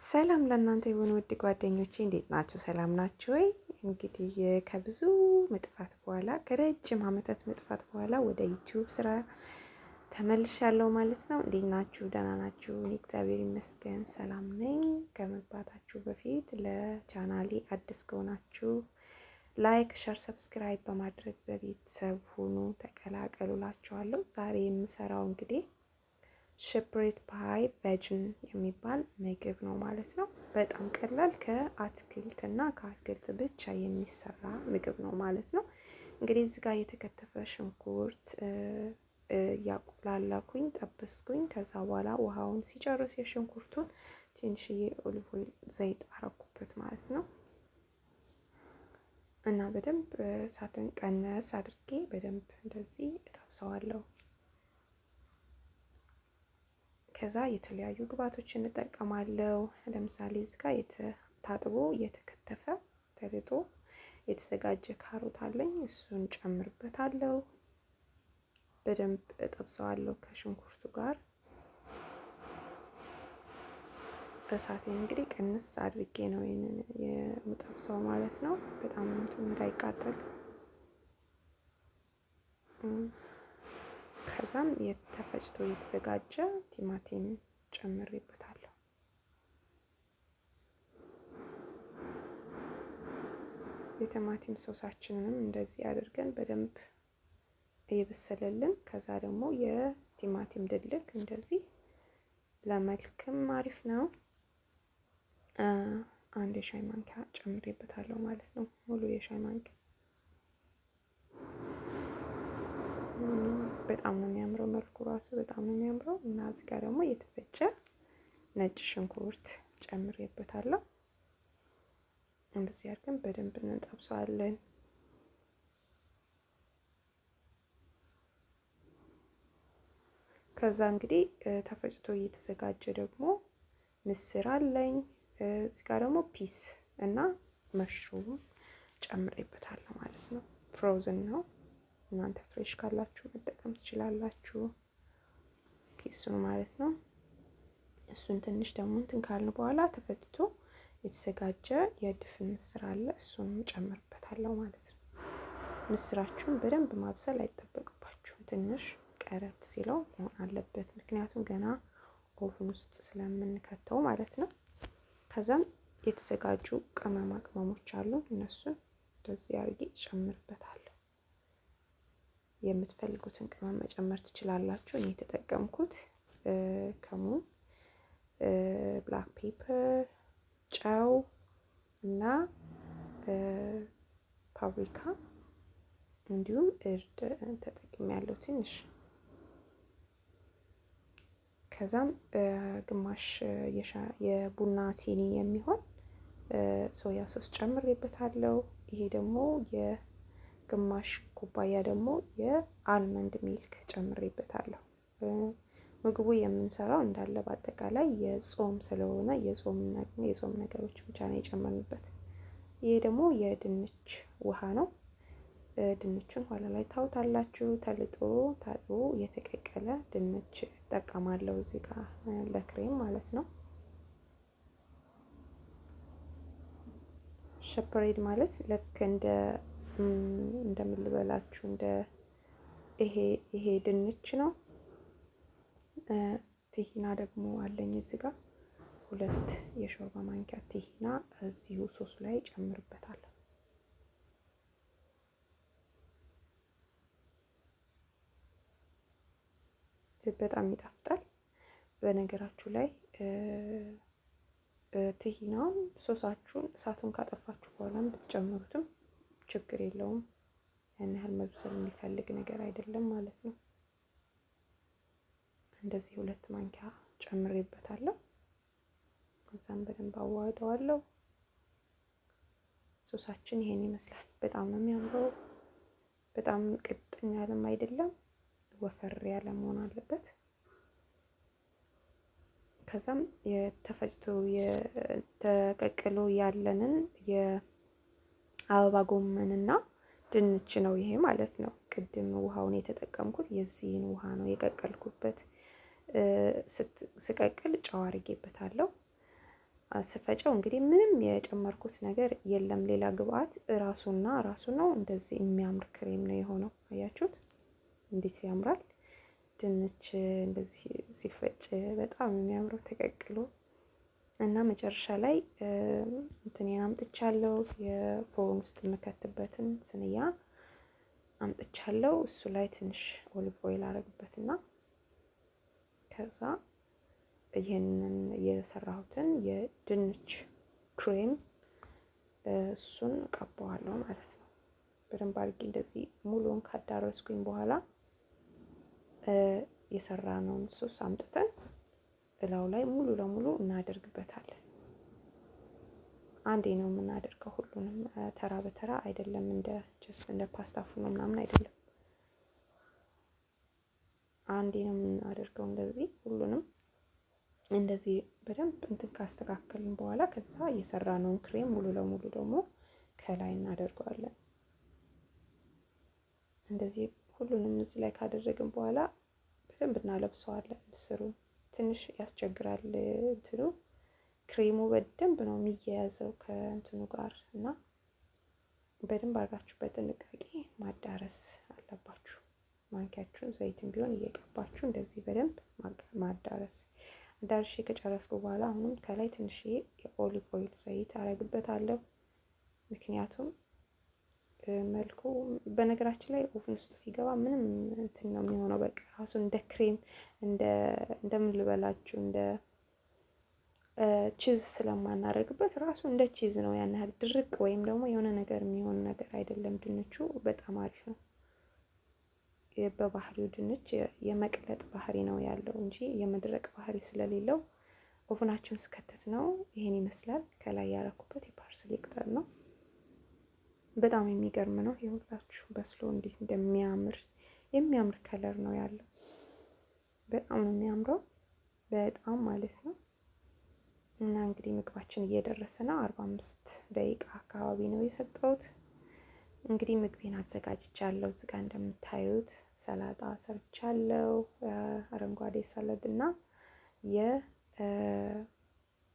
ሰላም ለእናንተ የሆኑ ውድ ጓደኞቼ እንዴት ናችሁ? ሰላም ናችሁ ወይ? እንግዲህ ከብዙ መጥፋት በኋላ ከረጅም ዓመታት መጥፋት በኋላ ወደ ዩቲዩብ ስራ ተመልሻለሁ ማለት ነው። እንዴት ናችሁ? ደህና ናችሁ? እኔ እግዚአብሔር ይመስገን ሰላም ነኝ። ከመግባታችሁ በፊት ለቻናሌ አዲስ ከሆናችሁ ላይክ፣ ሸር፣ ሰብስክራይብ በማድረግ በቤተሰብ ሁኑ ተቀላቀሉላችኋለሁ። ዛሬ የምሰራው እንግዲህ ሼፕሬድ ፓይ ቬጅን የሚባል ምግብ ነው ማለት ነው። በጣም ቀላል ከአትክልት እና ከአትክልት ብቻ የሚሰራ ምግብ ነው ማለት ነው። እንግዲህ እዚህ ጋር የተከተፈ ሽንኩርት ያቁላላኩኝ ጠበስኩኝ። ከዛ በኋላ ውሃውን ሲጨርስ የሽንኩርቱን ትንሽዬ ኦሊቭ ኦይል ዘይት አረኩበት ማለት ነው እና በደንብ እሳትን ቀነስ አድርጌ በደንብ እንደዚህ እጠብሰዋለሁ። ከዛ የተለያዩ ግብአቶችን እንጠቀማለሁ። ለምሳሌ እዚህ ጋር ታጥቦ የተከተፈ ተልጦ የተዘጋጀ ካሮት አለኝ። እሱን ጨምርበታለሁ። በደንብ እጠብሰዋለሁ ከሽንኩርቱ ጋር። እሳቴን እንግዲህ ቅንስ አድርጌ ነው ይሄንን የምጠብሰው ማለት ነው። በጣም እንዳይቃጠል። ከዛም የተፈጭቶ የተዘጋጀ ቲማቲም ጨምሬበታለሁ። የቲማቲም ሶሳችንንም እንደዚህ አድርገን በደንብ እየበሰለልን። ከዛ ደግሞ የቲማቲም ድልክ እንደዚህ ለመልክም አሪፍ ነው። አንድ የሻይ ማንኪያ ጨምሬበታለሁ ማለት ነው። ሙሉ የሻይ ማንኪያ። በጣም ነው የሚያምረው፣ መልኩ ራሱ በጣም ነው የሚያምረው። እና እዚህ ጋር ደግሞ የተፈጨ ነጭ ሽንኩርት ጨምሬበታለሁ። እንደዚህ አድርገን በደንብ እንጠብሰዋለን። ከዛ እንግዲህ ተፈጭቶ እየተዘጋጀ ደግሞ ምስር አለኝ። እዚህ ጋር ደግሞ ፒስ እና መሽሩም ጨምሬበታለሁ ማለት ነው። ፍሮዝን ነው፣ እናንተ ፍሬሽ ካላችሁ መጠቀም ትችላላችሁ። ፒሱን ማለት ነው። እሱን ትንሽ ደግሞ እንትን ካልን በኋላ ተፈጭቶ የተዘጋጀ የድፍን ምስር አለ። እሱንም ጨምርበታለሁ ማለት ነው። ምስራችሁን በደንብ ማብሰል አይጠበቅባችሁም። ትንሽ ቀረት ሲለው መሆን አለበት፣ ምክንያቱም ገና ኦቭን ውስጥ ስለምንከተው ማለት ነው። ከዛም የተዘጋጁ ቅመማ ቅመሞች አሉ። እነሱን እንደዚህ አድርጌ ጨምርበታለሁ። የምትፈልጉትን ቅመም መጨመር ትችላላችሁ። እኔ የተጠቀምኩት ከሙን፣ ብላክ ፔፐር፣ ጨው እና ፓፕሪካ እንዲሁም እርድ ተጠቅሜያለሁ ትንሽ። ከዛም ግማሽ የቡና ሲኒ የሚሆን ሶያ ሶስ ጨምሬበታለሁ። ይሄ ደግሞ የግማሽ ኩባያ ደግሞ የአልመንድ ሚልክ ጨምሬበታለሁ። ምግቡ የምንሰራው እንዳለ በአጠቃላይ የጾም ስለሆነ የጾም ነገሮች ብቻ ነው የጨመርንበት። ይሄ ደግሞ የድንች ውሃ ነው። ድንቹን ኋላ ላይ ታውታላችሁ። ተልጦ ታጥቦ የተቀቀለ ድንች እጠቀማለሁ እዚህ ጋር ለክሬም ማለት ነው። ሼፕሬድ ማለት ልክ እንደምን ልበላችሁ፣ እንደ ይሄ ድንች ነው። ቲሂና ደግሞ አለኝ እዚህ ጋር 2 የሾርባ ማንኪያ ቲሂና እዚሁ ሶሱ ላይ ጨምርበታለሁ። በጣም ይጣፍጣል። በነገራችሁ ላይ ቲሂናውን ሶሳችሁን እሳቱን ካጠፋችሁ በኋላም ብትጨምሩትም ችግር የለውም። ያን ያህል መብሰል የሚፈልግ ነገር አይደለም ማለት ነው። እንደዚህ 2 ማንኪያ ጨምሬበታለሁ። ከዛም በደንብ አዋህደዋለሁ። ሶሳችን ይሄን ይመስላል። በጣም ነው የሚያምረው። በጣም ቅጥን ያለም አይደለም፣ ወፈር ያለ መሆን አለበት። ከዛም የተፈጭቶ የተቀቅሎ ያለንን የአበባ ጎመንና ድንች ነው ይሄ ማለት ነው። ቅድም ውሃውን የተጠቀምኩት የዚህን ውሃ ነው የቀቀልኩበት። ስቀቅል ጨው አድርጌበታለሁ። ስፈጨው እንግዲህ ምንም የጨመርኩት ነገር የለም ሌላ ግብአት፣ ራሱና ራሱ ነው። እንደዚህ የሚያምር ክሬም ነው የሆነው። አያችሁት እንዴት ያምራል! ድንች እንደዚህ ሲፈጭ በጣም የሚያምረው ተቀቅሎ እና መጨረሻ ላይ እንትኔን አምጥቻለሁ። የፎርን ውስጥ የምከትበትን ስንያ አምጥቻለሁ። እሱ ላይ ትንሽ ኦሊቭ ኦይል አረግበትና ከዛ ይሄንን የሰራሁትን የድንች ክሬም እሱን ቀባዋለሁ ማለት ነው። በደንብ አድርጌ እንደዚህ ሙሉውን ካዳረስኩኝ በኋላ የሰራነውን ሶስ አምጥተን እላው ላይ ሙሉ ለሙሉ እናደርግበታለን። አንዴ ነው የምናደርገው፣ ሁሉንም ተራ በተራ አይደለም። እንደ ፓስታ ፉርኖ ምናምን አይደለም። አንዴ ነው የምናደርገው። እንደዚህ ሁሉንም እንደዚህ በደንብ እንትን ካስተካከልን በኋላ ከዛ የሰራነውን ክሬም ሙሉ ለሙሉ ደግሞ ከላይ እናደርገዋለን። እንደዚህ ሁሉንም እዚህ ላይ ካደረግን በኋላ በደንብ እናለብሰዋለን። ምስሩን ትንሽ ያስቸግራል እንትኑ ክሬሙ በደንብ ነው የሚያያዘው ከእንትኑ ጋር እና በደንብ አድርጋችሁ በጥንቃቄ ማዳረስ አለባችሁ። ማንኪያችሁን ዘይትም ቢሆን እየቀባችሁ እንደዚህ በደንብ ማዳረስ። አዳርሼ ከጨረስኩ በኋላ አሁንም ከላይ ትንሽዬ የኦሊቭ ኦይል ዘይት አረግበታለሁ። ምክንያቱም መልኩ በነገራችን ላይ ኦቭን ውስጥ ሲገባ ምንም እንትን ነው የሚሆነው። በቃ ራሱ እንደ ክሬም እንደምን ልበላችሁ እንደ ቺዝ ስለማናደርግበት ራሱ እንደ ቺዝ ነው። ያን ያህል ድርቅ ወይም ደግሞ የሆነ ነገር የሚሆን ነገር አይደለም። ድንቹ በጣም አሪፍ ነው። በባህሪው ድንች የመቅለጥ ባህሪ ነው ያለው እንጂ የመድረቅ ባህሪ ስለሌለው ኦቭናችሁን ስከተት ነው ይሄን ይመስላል። ከላይ ያረኩበት የፓርስሊ ቅጠል ነው። በጣም የሚገርም ነው። ይኸውላችሁ በስሎ እንዴት የሚያምር ከለር ነው ያለው። በጣም ነው የሚያምረው፣ በጣም ማለት ነው። እና እንግዲህ ምግባችን እየደረሰ ነው። 45 ደቂቃ አካባቢ ነው የሰጠሁት። እንግዲህ ምግቤን አዘጋጅቻለሁ። እዚህ ጋር እንደምታዩት ሰላጣ ሰርቻለሁ። አረንጓዴ ሳላድ እና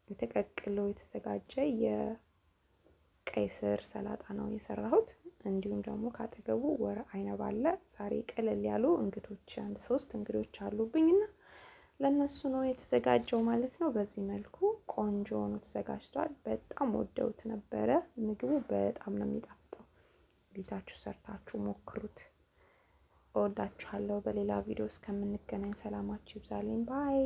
የተቀቅሎ የተዘጋጀ የቀይ ስር ሰላጣ ነው የሰራሁት። እንዲሁም ደግሞ ካጠገቡ ወር አይነብ አለ። ዛሬ ቀለል ያሉ እንግዶች 3 እንግዶች አሉብኝና ለነሱ ነው የተዘጋጀው ማለት ነው። በዚህ መልኩ ቆንጆ ነው ተዘጋጅቷል። በጣም ወደውት ነበረ። ምግቡ በጣም ነው የሚጣፍጠው። ቤታችሁ ሰርታችሁ ሞክሩት። እወዳችኋለሁ። በሌላ ቪዲዮ እስከምንገናኝ ሰላማችሁ ይብዛልኝ። ባይ